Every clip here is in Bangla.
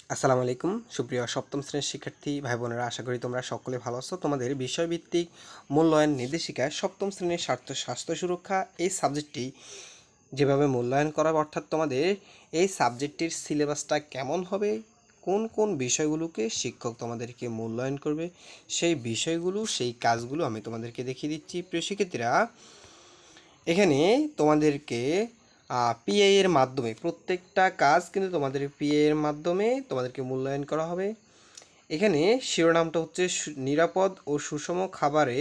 আসসালামু আলাইকুম সুপ্রিয় সপ্তম শ্রেণীর শিক্ষার্থী ভাই বোনেরা, আশা করি তোমরা সকলে ভালো আছো। তোমাদের বিষয়ভিত্তিক মূল্যায়ন নির্দেশিকায় সপ্তম শ্রেণীর স্বাস্থ্য সুরক্ষা এই সাবজেক্টটি যেভাবে মূল্যায়ন করা, অর্থাৎ তোমাদের এই সাবজেক্টটির সিলেবাসটা কেমন হবে, কোন কোন বিষয়গুলোকে শিক্ষক তোমাদেরকে মূল্যায়ন করবে, সেই বিষয়গুলো সেই কাজগুলো আমি তোমাদেরকে দেখিয়ে দিচ্ছি। প্রিয় শিক্ষার্থীরা, এখানে তোমাদেরকে পিআই এর মাধ্যমে প্রত্যেকটা কাজ কিন্তু তোমাদের পিআই এর মাধ্যমে তোমাদেরকে মূল্যায়ন করা হবে। এখানে শিরোনামটা হচ্ছে নিরাপদ ও সুষম খাবারে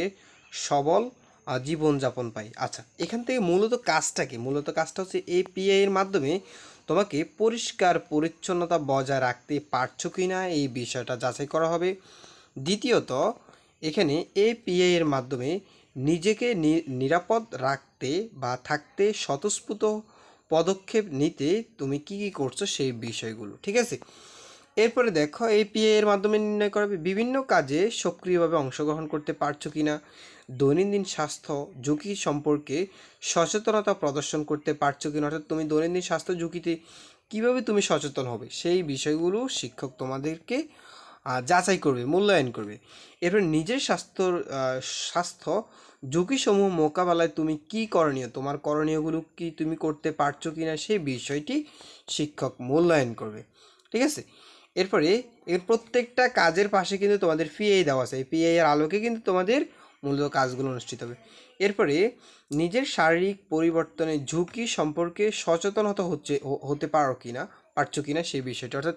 সবল জীবনযাপন পাই। আচ্ছা, এখান থেকে মূলত কাজটা কি? মূলত কাজটা হচ্ছে এই পিআই এর মাধ্যমে তোমাকে পরিষ্কার পরিচ্ছন্নতা বজায় রাখতে পারছো কি না এই বিষয়টা যাচাই করা হবে। দ্বিতীয়ত, এখানে এপিআই এর মাধ্যমে নিজেকে নিরাপদ রাখতে বা থাকতে স্বতঃস্ফূর্ত পদক্ষেপ নিতে তুমি কি কি করছো সেই বিষয়গুলো, ঠিক আছে। এরপরে দেখো, এপিআই এর মাধ্যমে নির্ণয় করা বিভিন্ন কাজে সক্রিয়ভাবে অংশগ্রহণ করতে পারছো কি না, দৈনন্দিন স্বাস্থ্য ঝুঁকি সম্পর্কে সচেতনতা প্রদর্শন করতে পারছো কি না, অর্থাৎ তুমি দৈনন্দিন স্বাস্থ্য ঝুঁকিতে কীভাবে তুমি সচেতন হবে সেই বিষয়গুলো শিক্ষক তোমাদেরকে যাচাই করবে, মূল্যায়ন করবে। এরপর নিজের স্বাস্থ্য ঝুঁকিসমূহ মোকাবেলায় তুমি কি করণীয়, তোমার করণীয়গুলো কি তুমি করতে পারছো কি না সেই বিষয়টি শিক্ষক মূল্যায়ন করবে, ঠিক আছে। এরপরে এর প্রত্যেকটা কাজের পাশে কিন্তু তোমাদের পিআই দেওয়া আছে, এই পিআই এর আলোকে কিন্তু তোমাদের মূলত কাজগুলো অনুষ্ঠিত হবে। এরপরে নিজের শারীরিক পরিবর্তনের ঝুঁকি সম্পর্কে সচেতন হতে পারছো কিনা সেই বিষয়টা, অর্থাৎ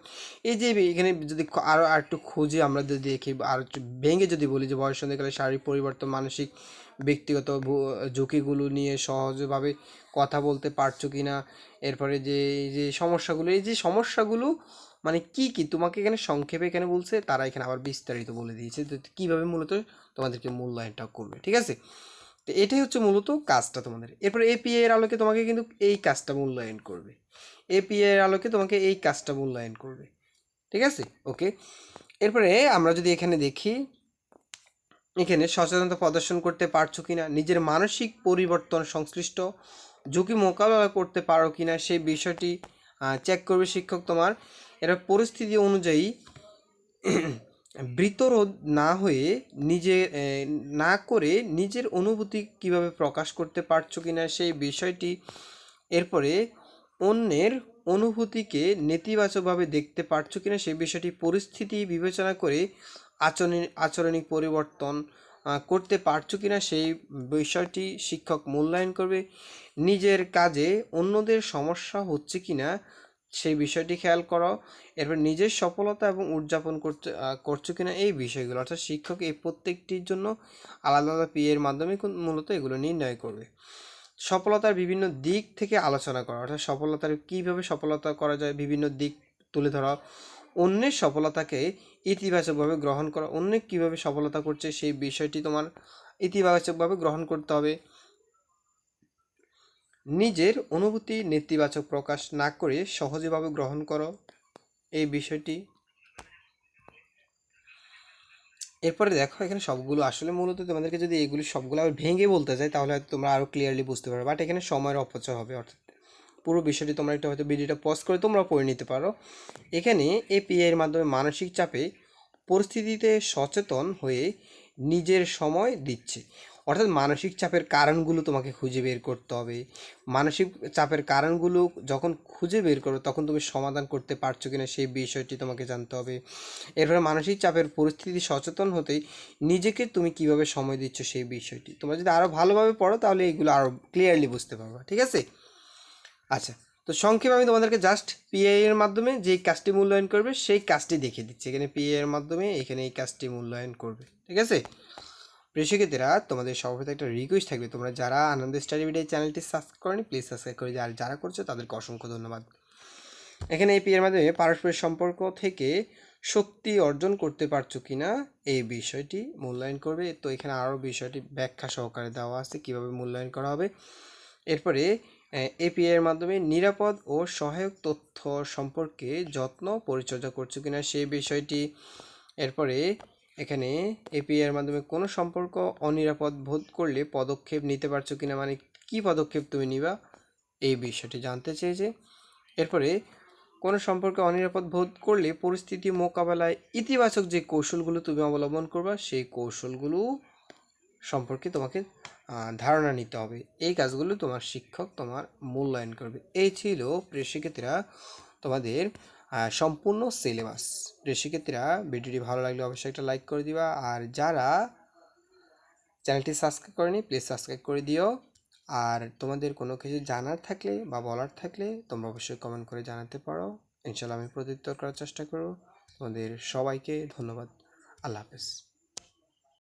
এই যে এখানে যদি আরও একটু খুঁজে আমরা যদি দেখি, আর একটু ভেঙে যদি বলি যে বয়ঃসন্ধিকালে শারীরিক পরিবর্তন, মানসিক ব্যক্তিগত ঝুঁকিগুলো নিয়ে সহজভাবে কথা বলতে পারছো কিনা। এরপরে যে এই যে সমস্যাগুলো মানে কি কি তোমাকে এখানে সংক্ষেপে এখানে বলছে, তারা এখানে আবার বিস্তারিত বলে দিয়েছে তো কীভাবে মূলত তোমাদেরকে মূল্যায়নটা করবে, ঠিক আছে। তো এটাই হচ্ছে মূলত কাজটা তোমাদের। এরপর এপিআই এর আলোকে তোমাকে কিন্তু এই কাজটা মূল্যায়ন করবে, এপিআই এর আলোকে তোমাকে এই কাজটা মূল্যায়ন করবে, ঠিক আছে, ওকে। এরপরে আমরা যদি এখানে দেখি, এখানে সচেতনতা প্রদর্শন করতে পারছো কিনা, নিজের মানসিক পরিবর্তন সংশ্লিষ্ট ঝুঁকি মোকাবেলা করতে পারো কিনা সেই বিষয়টি চেক করবে শিক্ষক তোমার। এরা পরিস্থিতি অনুযায়ী বিতরণ না হয়ে না করে নিজের অনুভূতি কিভাবে প্রকাশ করতে পারছো কিনা সেই বিষয়টি। এরপরে অন্যের অনুভূতিকে নেতিবাচকভাবে দেখতে পারছো কিনা সেই বিষয়টি পরিস্থিতি বিবেচনা করে আচরণিক পরিবর্তন করতে পারছো কিনা সেই বিষয়টি শিক্ষক মূল্যায়ন করবে। নিজের কাজে অন্যদের সমস্যা হচ্ছে কিনা সেই বিষয়টি খেয়াল করো। এরপর নিজের সফলতা এবং উদযাপন করছো কিনা এই বিষয়গুলো, অর্থাৎ শিক্ষক এই প্রত্যেকটির জন্য আলাদা আলাদা এর মাধ্যমে মূলত এগুলো নির্ণয় করবে। সফলতার বিভিন্ন দিক থেকে আলোচনা করা, অর্থাৎ কীভাবে সফলতা করা যায় বিভিন্ন দিক তুলে ধরা। অন্যের সফলতাকে ইতিবাচকভাবে গ্রহণ করা, অন্য কীভাবে সফলতা করছে সেই বিষয়টি তোমার ইতিবাচকভাবে গ্রহণ করতে হবে। নিজের অনুভূতি নেতিবাচক প্রকাশ না করে সহজভাবে গ্রহণ করো এই বিষয়টি। এরপরে দেখো, এখানে সবগুলো আসলে মূলত তোমাদেরকে যদি এগুলি সবগুলো আবার ভেঙে বলতে চাই তাহলে হয়তো তোমরা আরও ক্লিয়ারলি বুঝতে পারবে, বাট এখানে সময়ের অপচয় হবে, অর্থাৎ পুরো বিষয়টি তোমরা একটা হয়তো ভিডিওটা পজ করে তোমরা পড়ে নিতে পারো। এখানে এপিআই এর মাধ্যমে মানসিক চাপে পরিস্থিতিতে সচেতন হয়ে নিজের সময় দিচ্ছে, অর্থাৎ মানসিক চাপের কারণগুলো তোমাকে খুঁজে বের করতে হবে। মানসিক চাপের কারণগুলো যখন খুঁজে বের করো তখন তুমি সমাধান করতে পারছো কিনা সেই বিষয়টি তোমাকে জানতে হবে। এরপরে মানসিক চাপের পরিস্থিতি সচেতন হতেই নিজেকে তুমি কিভাবে সময় দিচ্ছ সেই বিষয়টি তোমরা যদি আরও ভালোভাবে পড়ো তাহলে এইগুলো আরও ক্লিয়ারলি বুঝতে পারবে, ঠিক আছে। আচ্ছা, তো সংক্ষেপে আমি তোমাদেরকে জাস্ট পিআই এর মাধ্যমে যেই কাজটি মূল্যায়ন করবে সেই কাজটি দেখিয়ে দিচ্ছি। এখানে পিআই এর মাধ্যমে এখানে এই কাজটি মূল্যায়ন করবে, ঠিক আছে। প্রিয় শিক্ষার্থীরা, তোমাদের সর্বপ্রথম একটা রিকোয়েস্ট থাকবে, তোমরা যারা আনন্দ স্টাডি ভিডিও চ্যানেলটি সাবস্ক্রাইব করনি প্লিজ সাবস্ক্রাইব করে আর যারা করছো তাদেরকে অসংখ্য ধন্যবাদ। এখানে এই পিআই এর মাধ্যমে পারস্পরিক সম্পর্ক থেকে শক্তি অর্জন করতে পারছো কিনা এই বিষয়টি মূল্যায়ন করবে। তো এখানে আরও বিষয়টি ব্যাখ্যা সহকারে দেওয়া আছে কীভাবে মূল্যায়ন করা হবে। এরপরে এপিআই এর মাধ্যমে নিরাপদ ও সহায়ক তথ্য সম্পর্কে যত্ন পরিচর্যা করছো কিনা সেই বিষয়টি। এরপরে এখানে এপিআই এর মাধ্যমে কোনো সম্পর্ক অনিরাপদ বোধ করলে পদক্ষেপ নিতে পারছো কিনা, মানে কি পদক্ষেপ তুমি নিবা এই বিষয়টি জানতে চেয়েছে। এরপরে কোনো সম্পর্কে অনিরাপদ বোধ করলে পরিস্থিতি মোকাবেলায় ইতিবাচক যে কৌশলগুলো তুমি অবলম্বন করবা সেই কৌশলগুলো সম্পর্কে তোমাকে ধারণা নিতে হবে। এই কাজগুলো তোমার শিক্ষক তোমার মূল্যায়ন করবে। এই ছিল প্রিয় শিক্ষার্থীরা তোমাদের সম্পূর্ণ সিলেবাস। প্রিয় শিক্ষার্থীরা ভিডিওটি ভালো লাগলে অবশ্যই একটা লাইক করে দিবা, আর যারা চ্যানেলটি সাবস্ক্রাইব করেনি প্লিজ সাবস্ক্রাইব করে দিও। আর তোমাদের কোনো কিছু জানার থাকলে বা বলার থাকলে তোমরা অবশ্যই কমেন্ট করে জানাতে পারো, ইনশাল্লাহ আমি প্রত্যুত্তর করার চেষ্টা করব। তোমাদের সবাইকে ধন্যবাদ। আল্লাহ হাফেজ।